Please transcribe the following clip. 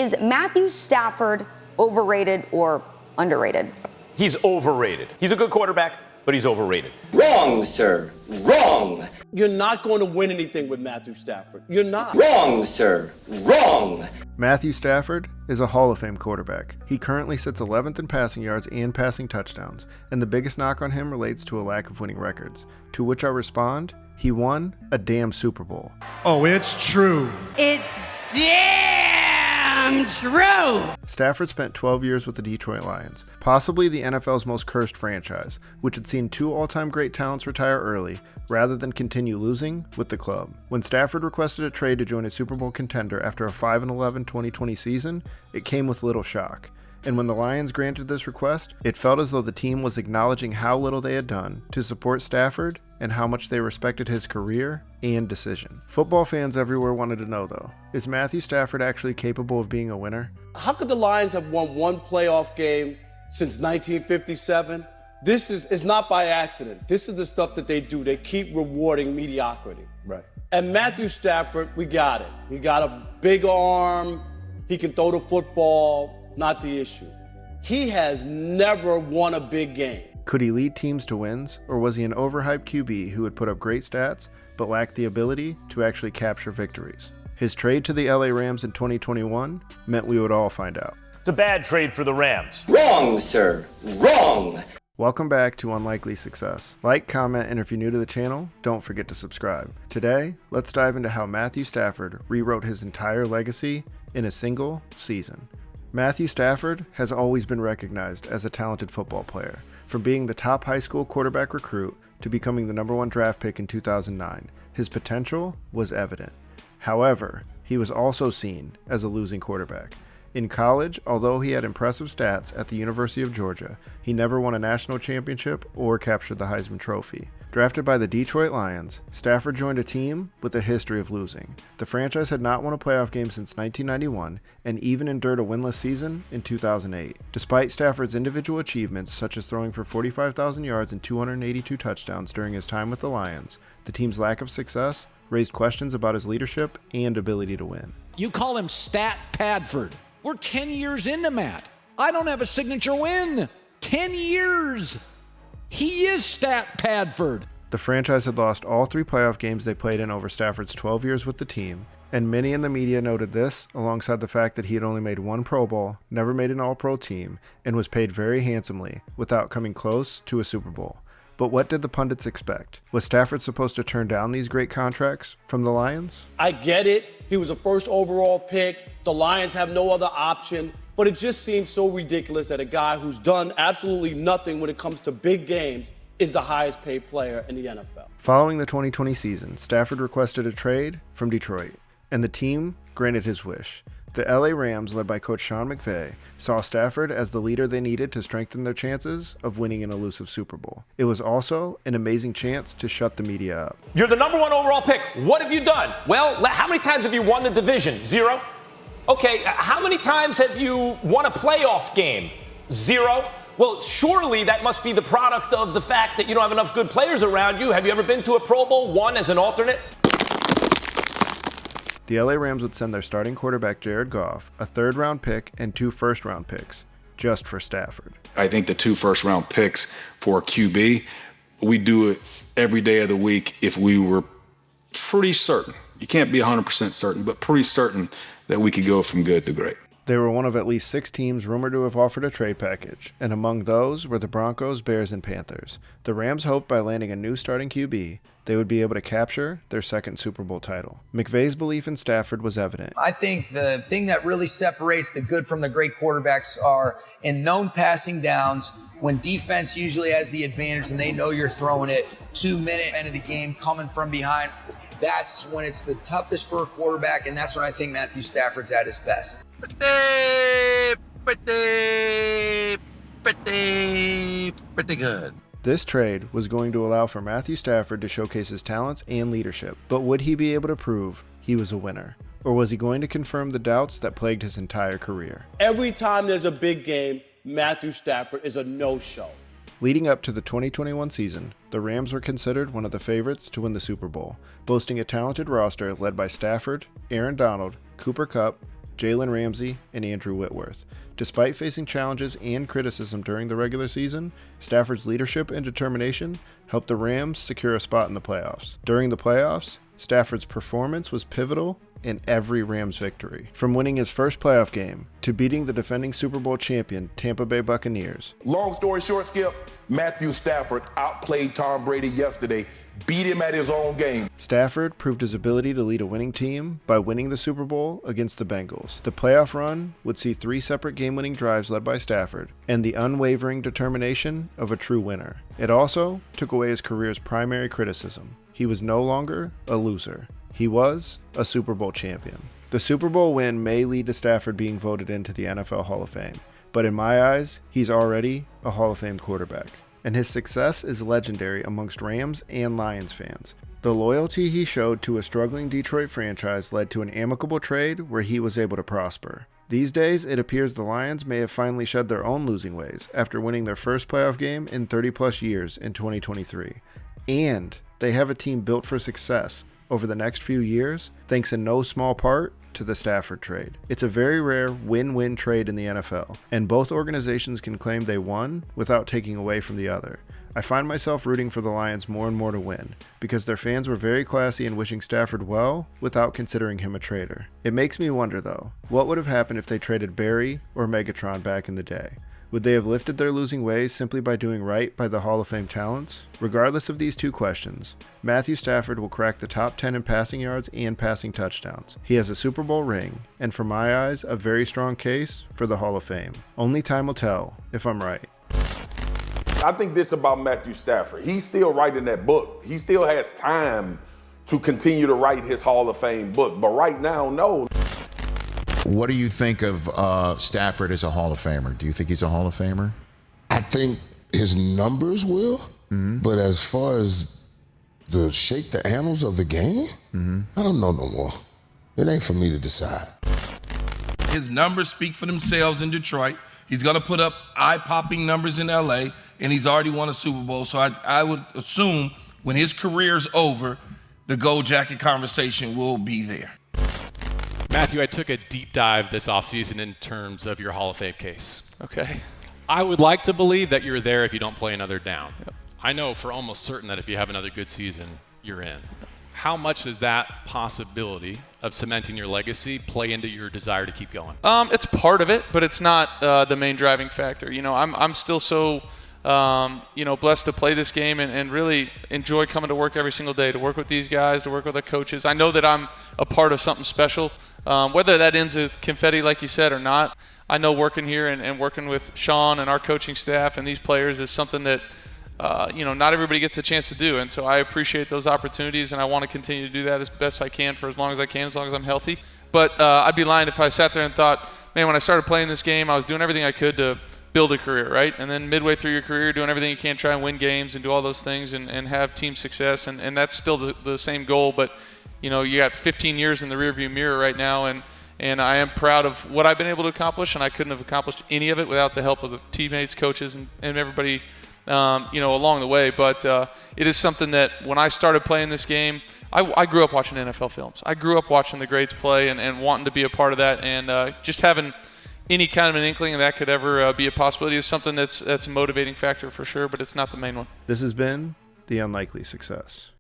Is Matthew Stafford overrated or underrated? He's overrated. He's a good quarterback, but he's overrated. Wrong, sir. Wrong. You're not going to win anything with Matthew Stafford. You're not. Wrong, sir. Wrong. Matthew Stafford is a Hall of Fame quarterback. He currently sits 11th in passing yards and passing touchdowns, and the biggest knock on him relates to a lack of winning records. To which I respond, he won a damn Super Bowl. Oh, it's true. It's damn true. Stafford spent 12 years with the Detroit Lions, possibly the NFL's most cursed franchise, which had seen two all-time great talents retire early rather than continue losing with the club. When Stafford requested a trade to join a Super Bowl contender after a 5-11 2020 season, it came with little shock. And when the Lions granted this request, it felt as though the team was acknowledging how little they had done to support Stafford and how much they respected his career and decision. Football fans everywhere wanted to know though, is Matthew Stafford actually capable of being a winner? How could the Lions have won one playoff game since 1957? This is not by accident. This is the stuff that they do. They keep rewarding mediocrity. Right. And Matthew Stafford, we got it. He got a big arm. He can throw the football. Not the issue. He has never won a big game. Could he lead teams to wins, or was he an overhyped QB who would put up great stats but lacked the ability to actually capture victories? His trade to the LA Rams in 2021 meant we would all find out. It's a bad trade for the Rams. Wrong, sir. Wrong. Welcome back to Unlikely Success. Like, comment, and if you're new to the channel, don't forget to subscribe. Today, let's dive into how Matthew Stafford rewrote his entire legacy in a single season. Matthew Stafford has always been recognized as a talented football player, from being the top high school quarterback recruit to becoming the #1 draft pick in 2009. His potential was evident. However, he was also seen as a losing quarterback. In college, although he had impressive stats at the University of Georgia, he never won a national championship or captured the Heisman Trophy. Drafted by the Detroit Lions, Stafford joined a team with a history of losing. The franchise had not won a playoff game since 1991 and even endured a winless season in 2008. Despite Stafford's individual achievements, such as throwing for 45,000 yards and 282 touchdowns during his time with the Lions, the team's lack of success raised questions about his leadership and ability to win. You call him Stat Padford. We're 10 years into Matt. I don't have a signature win. 10 years. He is Stat Padford. The franchise had lost all 3 playoff games they played in over Stafford's 12 years with the team, and many in the media noted this alongside the fact that he had only made 1 Pro Bowl, never made an All-Pro team, and was paid very handsomely without coming close to a Super Bowl. But what did the pundits expect? Was Stafford supposed to turn down these great contracts from the Lions? I get it. He was a first overall pick. The Lions have no other option. But it just seems so ridiculous that a guy who's done absolutely nothing when it comes to big games is the highest paid player in the NFL. Following the 2020 season, Stafford requested a trade from Detroit, and the team granted his wish. The LA Rams, led by coach Sean McVay, saw Stafford as the leader they needed to strengthen their chances of winning an elusive Super Bowl. It was also an amazing chance to shut the media up. You're the #1 overall pick. What have you done? Well, how many times have you won the division? 0. Okay, how many times have you won a playoff game? 0. Well, surely that must be the product of the fact that you don't have enough good players around you. Have you ever been to a Pro Bowl, won as an alternate? The LA Rams would send their starting quarterback Jared Goff, a 3rd-round pick, and 2 first-round picks, just for Stafford. I think the 2 first-round picks for a QB, we do it every day of the week if we were pretty certain. You can't be 100% certain, but pretty certain that we could go from good to great. They were one of at least 6 teams rumored to have offered a trade package, and among those were the Broncos, Bears, and Panthers. The Rams hoped by landing a new starting QB, they would be able to capture their 2nd Super Bowl title. McVay's belief in Stafford was evident. I think the thing that really separates the good from the great quarterbacks are in known passing downs, when defense usually has the advantage and they know you're throwing it 2-minute end of the game coming from behind. That's when it's the toughest for a quarterback, and that's when I think Matthew Stafford's at his best. Pretty good. This trade was going to allow for Matthew Stafford to showcase his talents and leadership, but would he be able to prove he was a winner? Or was he going to confirm the doubts that plagued his entire career? Every time there's a big game, Matthew Stafford is a no-show. Leading up to the 2021 season, the Rams were considered one of the favorites to win the Super Bowl, boasting a talented roster led by Stafford, Aaron Donald, Cooper Kupp, Jalen Ramsey, and Andrew Whitworth. Despite facing challenges and criticism during the regular season, Stafford's leadership and determination helped the Rams secure a spot in the playoffs. During the playoffs, Stafford's performance was pivotal in every Rams victory, from winning his first playoff game to beating the defending Super Bowl champion Tampa Bay Buccaneers. Long story short, Skip, Matthew Stafford outplayed Tom Brady yesterday, beat him at his own game. Stafford proved his ability to lead a winning team by winning the Super Bowl against the Bengals. The playoff run would see 3 separate game-winning drives led by Stafford and the unwavering determination of a true winner. It also took away his career's primary criticism. He was no longer a loser. He was a Super Bowl champion. The Super Bowl win may lead to Stafford being voted into the NFL Hall of Fame, but in my eyes, he's already a Hall of Fame quarterback. And his success is legendary amongst Rams and Lions fans. The loyalty he showed to a struggling Detroit franchise led to an amicable trade where he was able to prosper. These days, it appears the Lions may have finally shed their own losing ways after winning their first playoff game in 30-plus years in 2023. And they have a team built for success over the next few years, thanks in no small part to the Stafford trade. It's a very rare win-win trade in the NFL, and both organizations can claim they won without taking away from the other. I find myself rooting for the Lions more and more to win, because their fans were very classy in wishing Stafford well without considering him a traitor. It makes me wonder though, what would have happened if they traded Barry or Megatron back in the day? Would they have lifted their losing ways simply by doing right by the Hall of Fame talents? Regardless of these two questions, Matthew Stafford will crack the top 10 in passing yards and passing touchdowns. He has a Super Bowl ring, and from my eyes, a very strong case for the Hall of Fame. Only time will tell if I'm right. I think this about Matthew Stafford. He's still writing that book. He still has time to continue to write his Hall of Fame book. But right now, no. What do you think of Stafford as a Hall of Famer? Do you think he's a Hall of Famer? I think his numbers will, but as far as the shake the annals of the game, I don't know no more. It ain't for me to decide. His numbers speak for themselves in Detroit. He's going to put up eye-popping numbers in L.A., and he's already won a Super Bowl. So I would assume when his career's over, the Gold Jacket conversation will be there. Matthew, I took a deep dive this offseason in terms of your Hall of Fame case, okay? I would like to believe that you're there if you don't play another down. Yep. I know for almost certain that if you have another good season, you're in. How much does that possibility of cementing your legacy play into your desire to keep going? It's part of it, but it's not the main driving factor. You know, I'm still so blessed to play this game and really enjoy coming to work every single day, to work with these guys, to work with the coaches. I know that I'm a part of something special. Whether that ends with confetti, like you said, or not, I know working here and working with Sean and our coaching staff and these players is something that, not everybody gets a chance to do. And so I appreciate those opportunities, and I want to continue to do that as best I can for as long as I can, as long as I'm healthy. But I'd be lying if I sat there and thought, man, when I started playing this game, I was doing everything I could to build a career, right? And then midway through your career, doing everything you can, try and win games and do all those things and have team success. And that's still the same goal. But, you got 15 years in the rearview mirror right now, and I am proud of what I've been able to accomplish, and I couldn't have accomplished any of it without the help of the teammates, coaches, and everybody, along the way. But it is something that when I started playing this game, I grew up watching NFL films. I grew up watching the greats play and wanting to be a part of that, and just having any kind of an inkling that could ever be a possibility is something that's a motivating factor for sure, but it's not the main one. This has been The Unlikely Success.